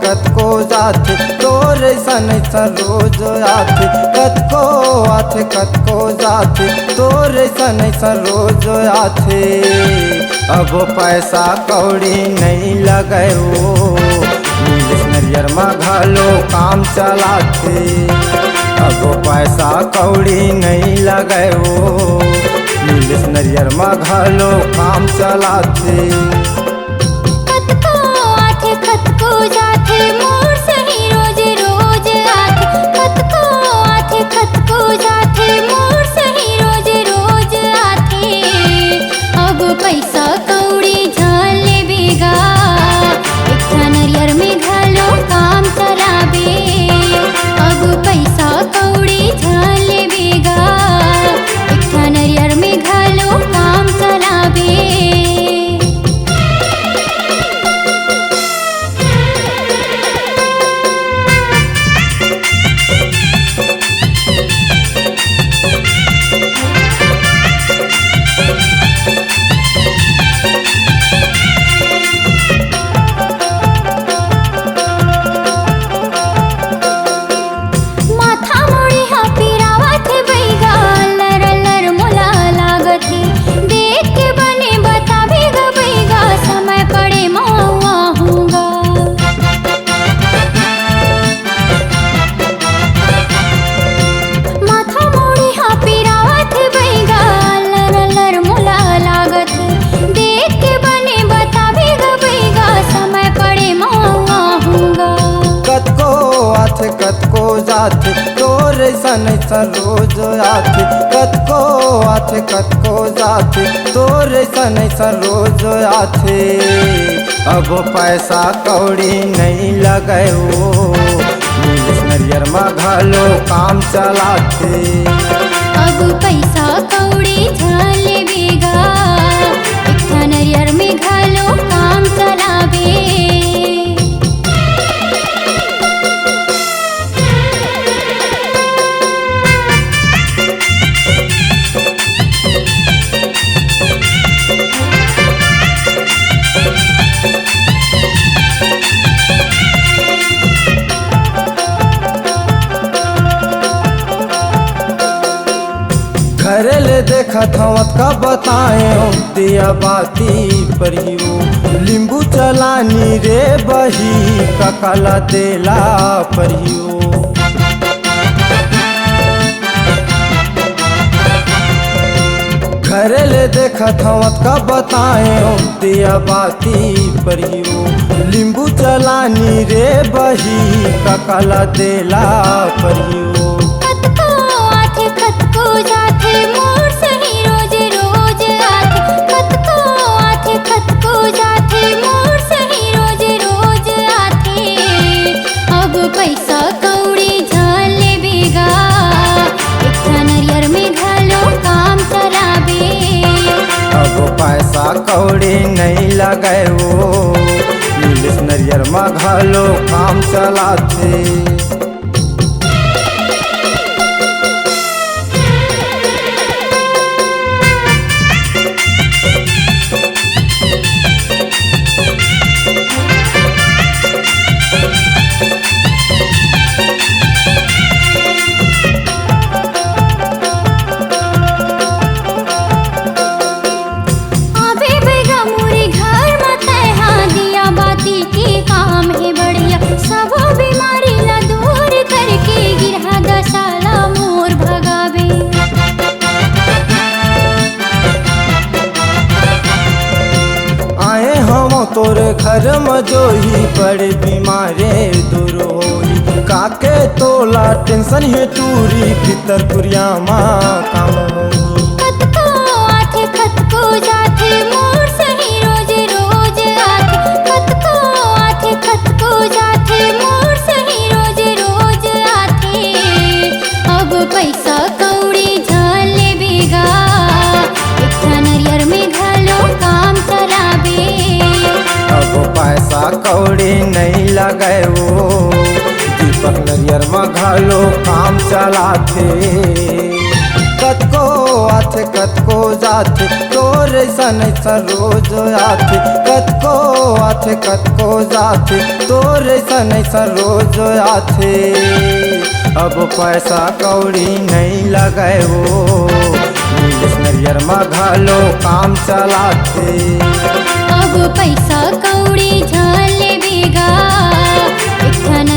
कतको जाथे तोर सन रोज आथे कतको जाथे तोर सन रोज आथे। अब पैसा कौड़ी नहीं लगे हो इंग्लिश नरियर में घलो काम चलाथे। अब पैसा कौड़ी नहीं लगे हो इंग्लिश नरियर में घलो काम चलाथे। कतको जाथे मोर सही रोज रोज आथे कतको जाथे मोर सही रोज रोज आथे। अब पैसा कौड़ी जान ले बेगा एक नरियर में घलो काम चलाबे। अब पैसा कौड़ी जान ले बेगा एक नरियर में घलो काम चलाबे। कतको जाथे तोर सन रोज आथे कतको जाथे तोर सन रोज आथे। अब पैसा कौड़ी नहीं लगे हो इंग्लिश नरियर में घलो काम चलाथे। अब पैसा कौड़ी जान ले बेगा एक नरियर में घलो काम चलाबे। घरे ले देखत हवत का बताए दिया बाती परियो लींबू चलानी रे बही ककला देला परियो। घरे ले देखत हवत का बताए दिया बाती परियो लींबू चलानी रे बही ककला देला परियो। कतको जाथे मोर सही रोज रोज आथे कतको जाथे मोर सही रोज रोज आथे। अब पैसा कौड़ी जान ले बेगा एक नरियर में घलो काम चलाबे। अब पैसा कौड़ी नहीं लगे हो इंग्लिश नरियर में घलो काम चलाथे। तोर घर में जो ही बड़े बीमारे दूर होई काके तोला टेंशन है टूरी भीतर पुरिया माँ काम होई। कतको जाथे मोर सही रोज रोज आथे कतको जाथे मोर सही रोज रोज आथे। दीपक नरियर में घलो काम चलाथे। कतको आथे कतको जाथे तोर ऐसन ऐसन रोज आथे। कतको आथे कतको जाथे तोर ऐसन ऐसन रोज आथे। अब पैसा कौड़ी नहीं लगाए हो नीलेश नरियर में घलो काम चलाथे। अब पैसा कौड़ी झाले बेगा एक ठन